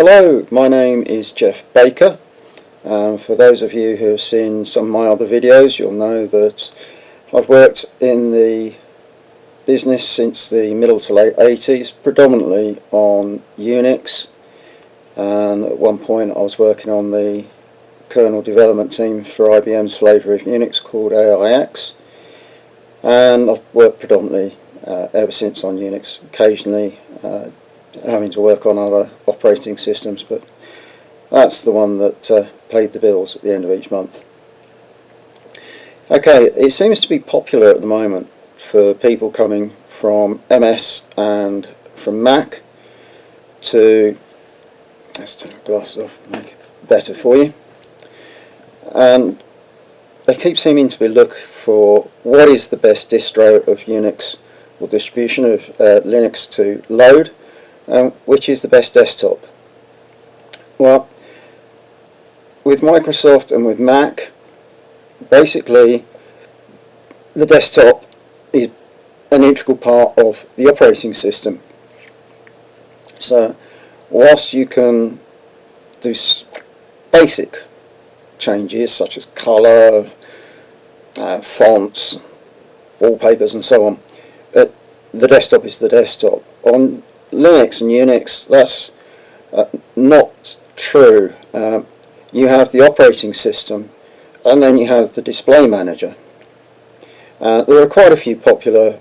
Hello, my name is Jeff Baker. For those of you who have seen some of my other videos, you'll know that I've worked in the business since the middle to late 80s, predominantly on Unix, and at one point I was working on the kernel development team for IBM's flavour of Unix called AIX, and I've worked predominantly ever since on Unix, occasionally having to work on other operating systems, but that's the one that paid the bills at the end of each month. Okay, it seems to be popular at the moment for people coming from MS and from Mac to, let's turn the glasses off and make it better for you, and they keep seeming to be looking for what is the best distro of Unix or distribution of Linux to load, which is the best desktop. Well, with Microsoft and with Mac, basically the desktop is an integral part of the operating system. So whilst you can do basic changes such as colour, fonts, wallpapers and so on, the desktop is the desktop. On Linux and Unix, that's not true. You have the operating system and then you have the display manager. There are quite a few popular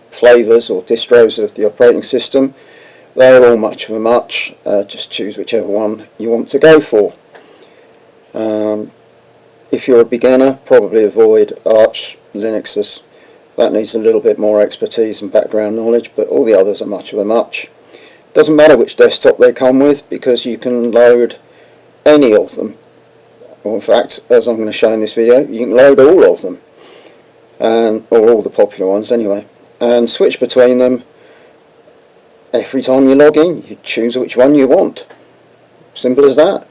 flavours or distros of the operating system. They're all much of a much, just choose whichever one you want to go for. If you're a beginner, probably avoid Arch Linux, as that needs a little bit more expertise and background knowledge, but all the others are much of a much. Doesn't matter which desktop they come with, because you can load any of them, or in fact, as I'm going to show in this video, you can load all of them, or all the popular ones anyway, and switch between them every time you log in. You choose which one you want. Simple as that.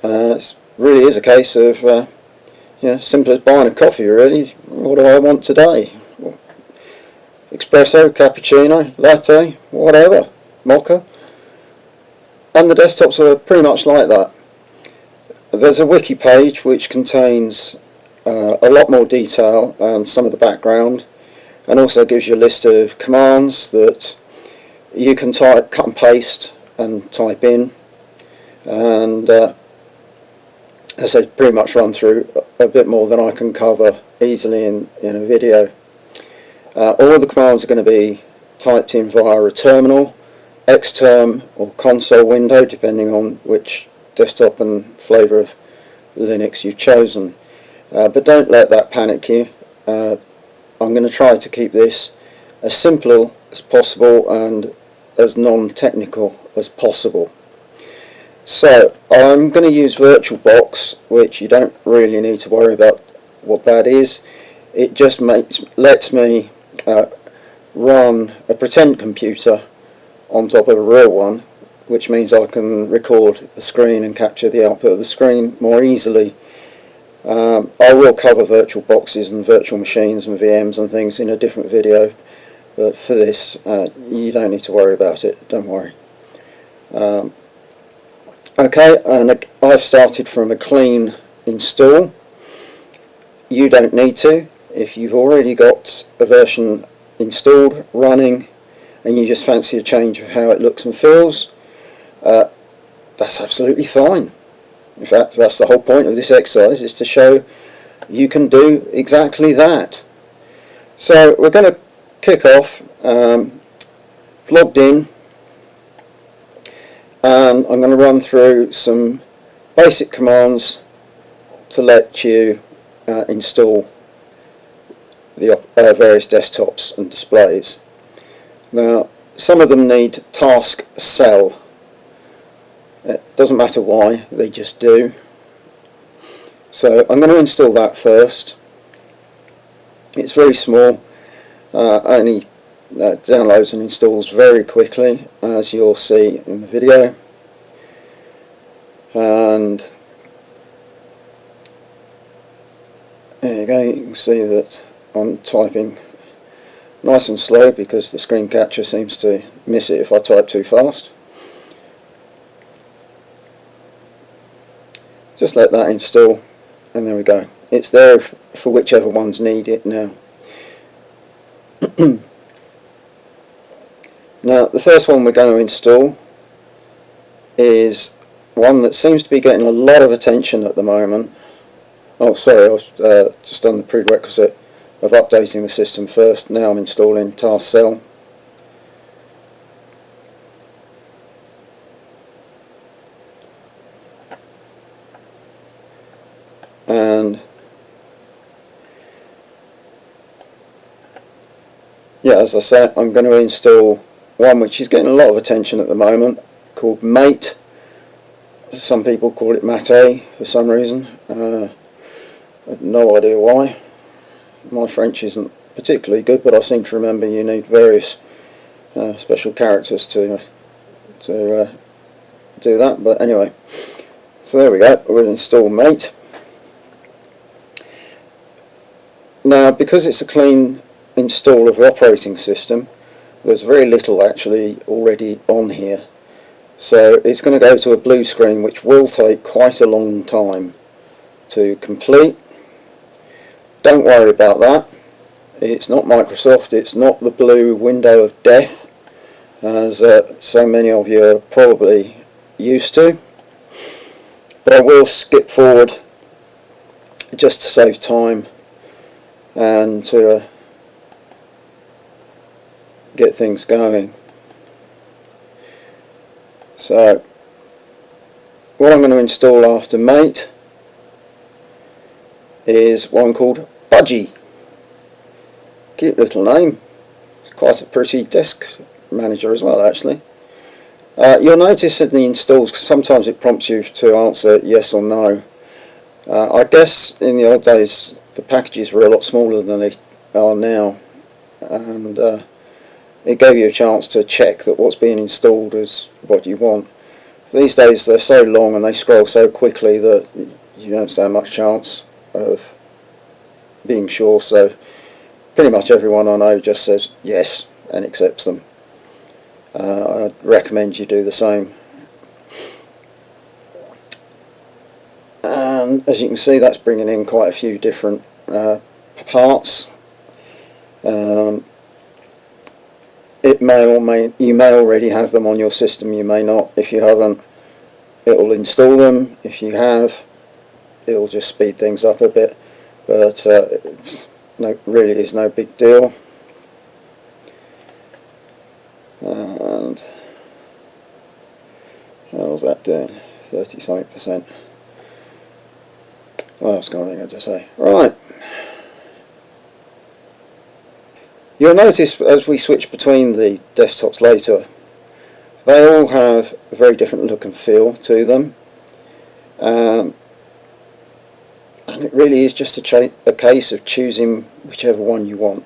It really is a case of simple as buying a coffee, really. What do I want today? Espresso, cappuccino, latte, whatever, mocha. And the desktops are pretty much like that. There's a wiki page which contains a lot more detail and some of the background, and also gives you a list of commands that you can cut and paste and type in, and as I pretty much run through a bit more than I can cover easily in a video. All of the commands are going to be typed in via a terminal, Xterm or console window, depending on which desktop and flavour of Linux you've chosen. But don't let that panic you. I'm going to try to keep this as simple as possible and as non-technical as possible. So I'm going to use VirtualBox, which you don't really need to worry about what that is. It just lets me run a pretend computer on top of a real one, which means I can record the screen and capture the output of the screen more easily. I will cover virtual boxes and virtual machines and VMs and things in a different video, but for this you don't need to worry about it, don't worry. Okay, and I've started from a clean install. You don't need to. If you've already got a version installed, running, and you just fancy a change of how it looks and feels, that's absolutely fine. In fact, that's the whole point of this exercise, is to show you can do exactly that. So we're going to kick off, logged in, and I'm going to run through some basic commands to let you install the various desktops and displays. Now, some of them need task cell. It doesn't matter why, they just do. So I'm going to install that first. It's very small, only downloads and installs very quickly, as you'll see in the video. And there you go, you can see that I'm typing nice and slow because the screen capture seems to miss it if I type too fast. Just let that install, and there we go. It's there for whichever ones need it now. Now the first one we're going to install is one that seems to be getting a lot of attention at the moment. Oh sorry, I was just on the prerequisite of updating the system first. Now I'm installing Task Cell. And yeah, as I said, I'm going to install one which is getting a lot of attention at the moment, called Mate. Some people call it Mate for some reason. I have no idea why. My French isn't particularly good, but I seem to remember you need various special characters to do that. But anyway, so there we go. We'll install Mate. Now, because it's a clean install of the operating system, there's very little actually already on here. So it's going to go to a blue screen, which will take quite a long time to complete. Don't worry about that. It's not Microsoft, it's not the blue window of death, as so many of you are probably used to. But I will skip forward just to save time and to get things going. So what I'm going to install after Mate is one called Budgie. Cute little name. It's quite a pretty desk manager as well, actually. You'll notice in the installs sometimes it prompts you to answer yes or no. I guess in the old days the packages were a lot smaller than they are now, and it gave you a chance to check that what's being installed is what you want. These days they're so long and they scroll so quickly that you don't stand much chance of being sure, so pretty much everyone I know just says yes and accepts them. I'd recommend you do the same. And as you can see, that's bringing in quite a few different parts. It may or you may already have them on your system, you may not. If you haven't, it will install them. If you have, it will just speed things up a bit, but really is no big deal. And how's that doing? 30-something%. What else can I think of to say? Right. You'll notice as we switch between the desktops later, they all have a very different look and feel to them, and it really is just a case of choosing whichever one you want.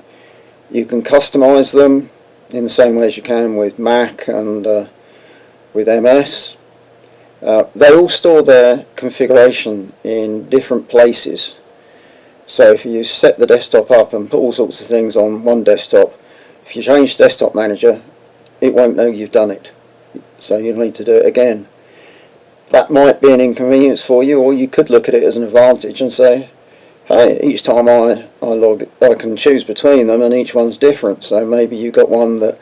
You can customize them in the same way as you can with Mac and with MS. They all store their configuration in different places. So if you set the desktop up and put all sorts of things on one desktop, if you change Desktop Manager, it won't know you've done it. So you'll need to do it again. That might be an inconvenience for you, or you could look at it as an advantage and say, hey, each time I can choose between them and each one's different. So maybe you've got one that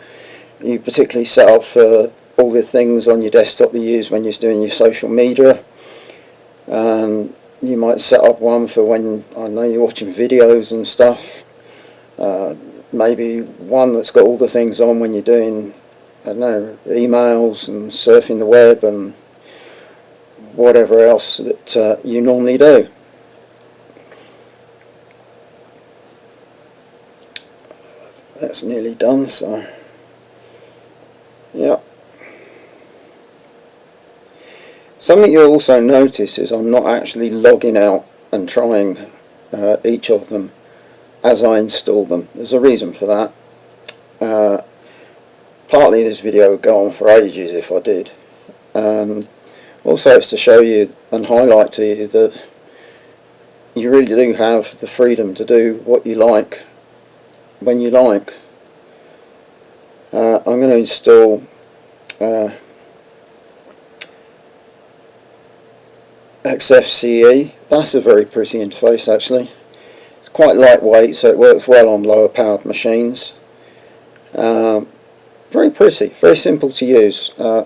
you particularly set up for all the things on your desktop you use when you're doing your social media, and you might set up one for when, I don't know, you're watching videos and stuff. Maybe one that's got all the things on when you're doing, I don't know, emails and surfing the web and whatever else that you normally do. That's nearly done, so yeah. Something you'll also notice is I'm not actually logging out and trying each of them as I install them. There's a reason for that. Partly this video would go on for ages if I did. Also it's to show you and highlight to you that you really do have the freedom to do what you like when you like. I'm going to install Xfce. That's a very pretty interface actually. It's quite lightweight, so it works well on lower powered machines. Very pretty, very simple to use. A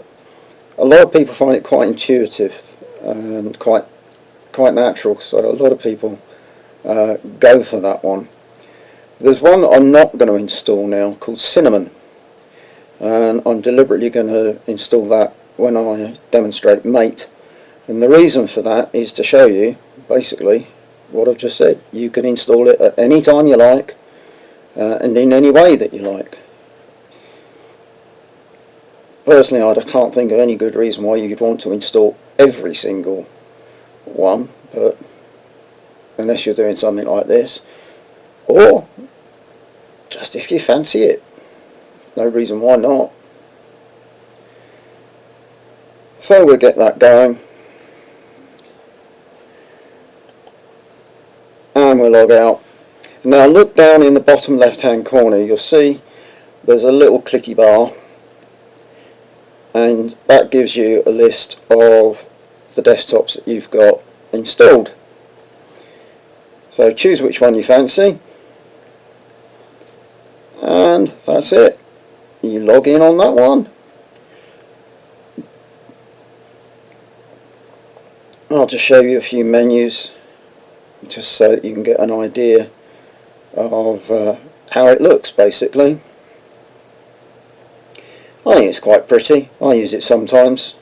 lot of people find it quite intuitive and quite natural, so a lot of people go for that one. There's one that I'm not going to install now called Cinnamon, and I'm deliberately going to install that when I demonstrate Mate, and the reason for that is to show you basically what I've just said. You can install it at any time you like and in any way that you like. Personally, I can't think of any good reason why you'd want to install every single one, but unless you're doing something like this, or just if you fancy it, no reason why not. So we'll get that going, and we'll log out. Now look down in the bottom left hand corner, you'll see there's a little clicky bar, and that gives you a list of the desktops that you've got installed. So choose which one you fancy, and that's it. You log in on that one. I'll just show you a few menus just so that you can get an idea of how it looks basically. I think it's quite pretty. I use it sometimes.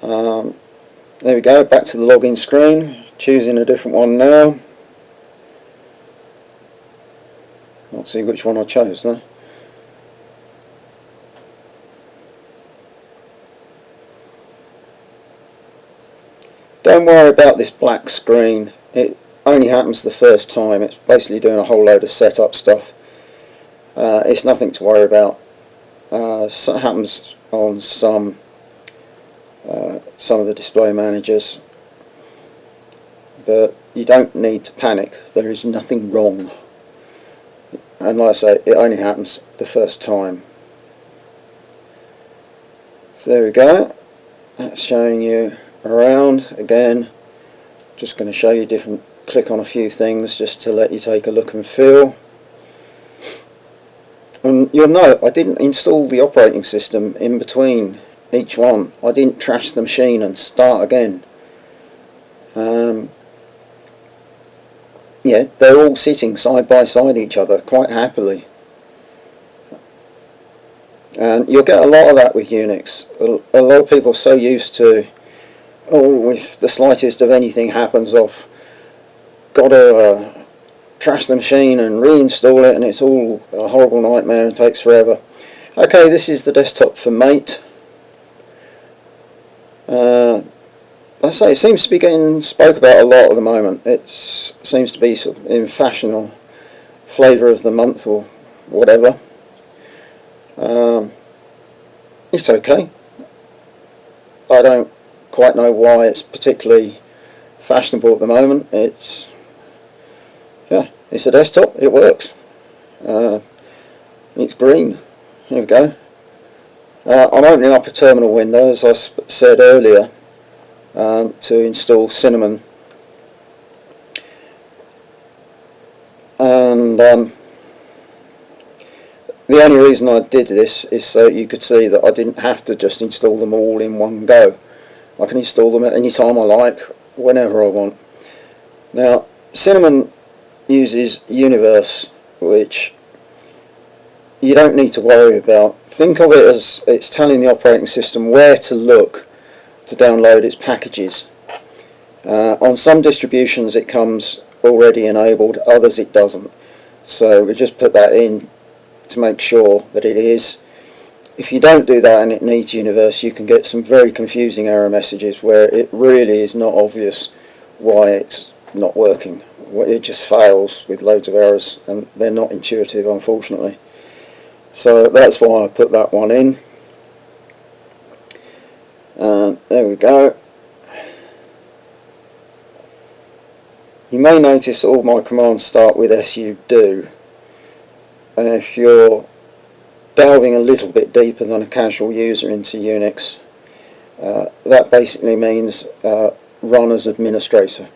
There we go, back to the login screen, choosing a different one now. I'll see which one I chose there. Don't worry about this black screen, it only happens the first time. It's basically doing a whole load of setup stuff. It's nothing to worry about. So it happens on some of the display managers, but you don't need to panic. There is nothing wrong, and like I say, it only happens the first time. So there we go, that's showing you around. Again, just going to show you different, click on a few things just to let you take a look and feel. And you'll note I didn't install the operating system in between each one. I didn't trash the machine and start again. Yeah, they're all sitting side by side each other quite happily. And you'll get a lot of that with Unix. A lot of people are so used to, oh, if the slightest of anything happens, I've got to trash the machine and reinstall it, and it's all a horrible nightmare and takes forever. Okay, this is the desktop for Mate. I say it seems to be getting spoke about a lot at the moment. It seems to be sort of in fashion, or flavour of the month or whatever. It's okay. I don't quite know why it's particularly fashionable at the moment. It's a desktop, it works. It's green. Here we go. I'm opening up a terminal window, as I said earlier, to install Cinnamon. And the only reason I did this is so you could see that I didn't have to just install them all in one go. I can install them at any time I like, whenever I want. Now, Cinnamon uses Universe, which you don't need to worry about. Think of it as it's telling the operating system where to look to download its packages. On some distributions it comes already enabled, others it doesn't. So we just put that in to make sure that it is. If you don't do that and it needs Universe, you can get some very confusing error messages where it really is not obvious why it's not working. It just fails with loads of errors, and they're not intuitive, unfortunately. So that's why I put that one in. There we go. You may notice all my commands start with sudo, and if you're delving a little bit deeper than a casual user into Unix, that basically means run as administrator.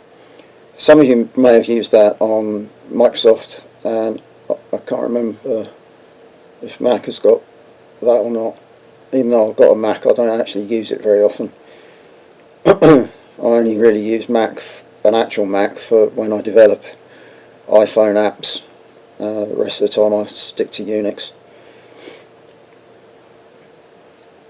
Some of you may have used that on Microsoft, and I can't remember if Mac has got that or not. Even though I've got a Mac, I don't actually use it very often. I only really use Mac, an actual Mac, for when I develop iPhone apps. The rest of the time I stick to Unix.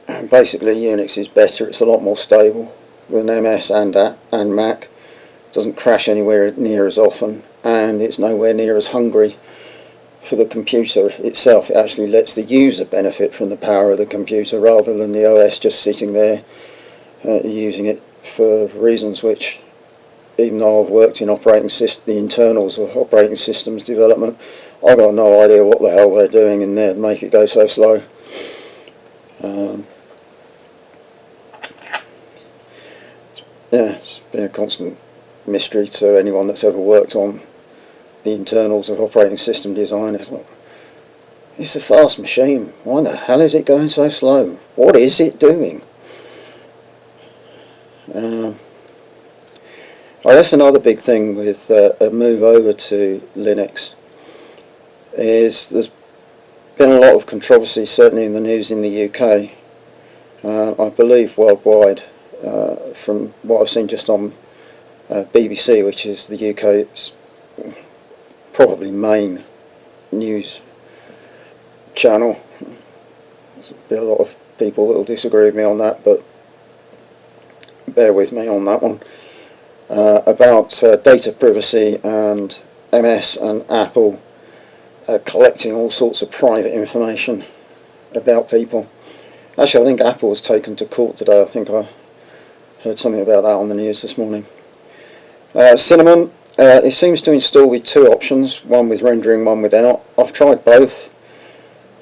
And basically Unix is better, it's a lot more stable than MS and Mac. It doesn't crash anywhere near as often, and it's nowhere near as hungry for the computer itself. It actually lets the user benefit from the power of the computer rather than the OS just sitting there using it for reasons which, even though I've worked in the internals of operating systems development, I've got no idea what the hell they're doing in there to make it go so slow. Yeah, it's been a constant mystery to anyone that's ever worked on the internals of operating system design. It's like, it's a fast machine, why the hell is it going so slow? What is it doing? Oh, that's another big thing with a move over to Linux, is there's been a lot of controversy, certainly in the news in the UK, I believe worldwide, from what I've seen just on BBC, which is the UK's probably main news channel. There'll be a lot of people that will disagree with me on that, but bear with me on that one. About data privacy and MS and Apple collecting all sorts of private information about people. Actually, I think Apple was taken to court today. I think I heard something about that on the news this morning. Cinnamon, it seems to install with two options, one with rendering, one without. I've tried both,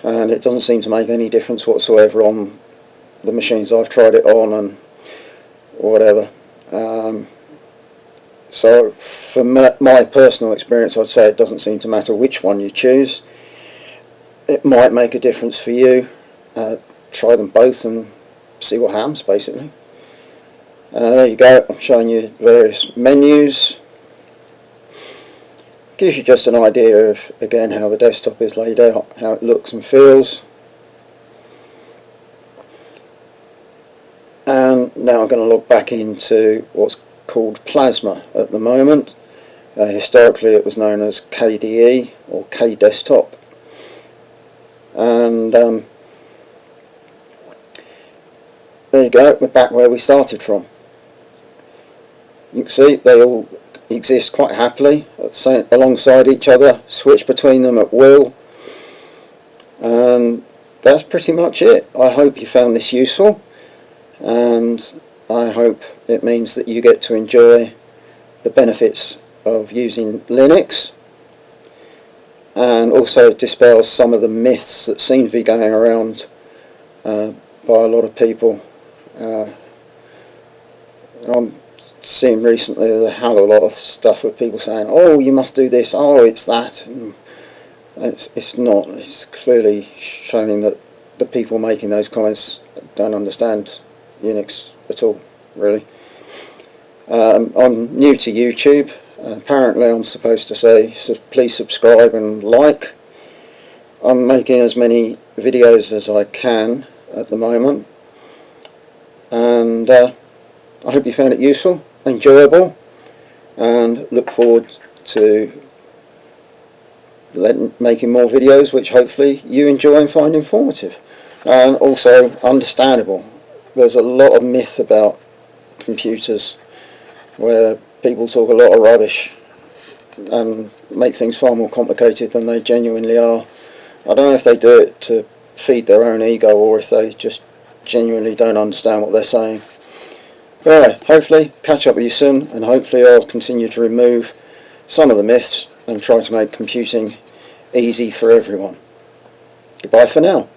and it doesn't seem to make any difference whatsoever on the machines I've tried it on and whatever. So from my personal experience, I'd say it doesn't seem to matter which one you choose. It might make a difference for you. Try them both and see what happens, basically. There you go, I'm showing you various menus. Gives you just an idea of, again, how the desktop is laid out, how it looks and feels. And now I'm going to log back into what's called Plasma at the moment. Historically it was known as KDE or KDesktop. And there you go, we're back where we started from. You can see they all exist quite happily alongside each other, switch between them at will, and that's pretty much it. I hope you found this useful, and I hope it means that you get to enjoy the benefits of using Linux, and also dispels some of the myths that seem to be going around by a lot of people. I'm seeing recently there's a hell of a lot of stuff with people saying, oh, you must do this, oh, it's that, and it's not. It's clearly showing that the people making those comments don't understand Unix at all, really. I'm new to YouTube. Apparently I'm supposed to say, so please subscribe and like. I'm making as many videos as I can at the moment, and I hope you found it useful, enjoyable, and look forward to making more videos which hopefully you enjoy and find informative and also understandable. There's a lot of myth about computers where people talk a lot of rubbish and make things far more complicated than they genuinely are. I don't know if they do it to feed their own ego or if they just genuinely don't understand what they're saying. But anyway, hopefully catch up with you soon, and hopefully I'll continue to remove some of the myths and try to make computing easy for everyone. Goodbye for now.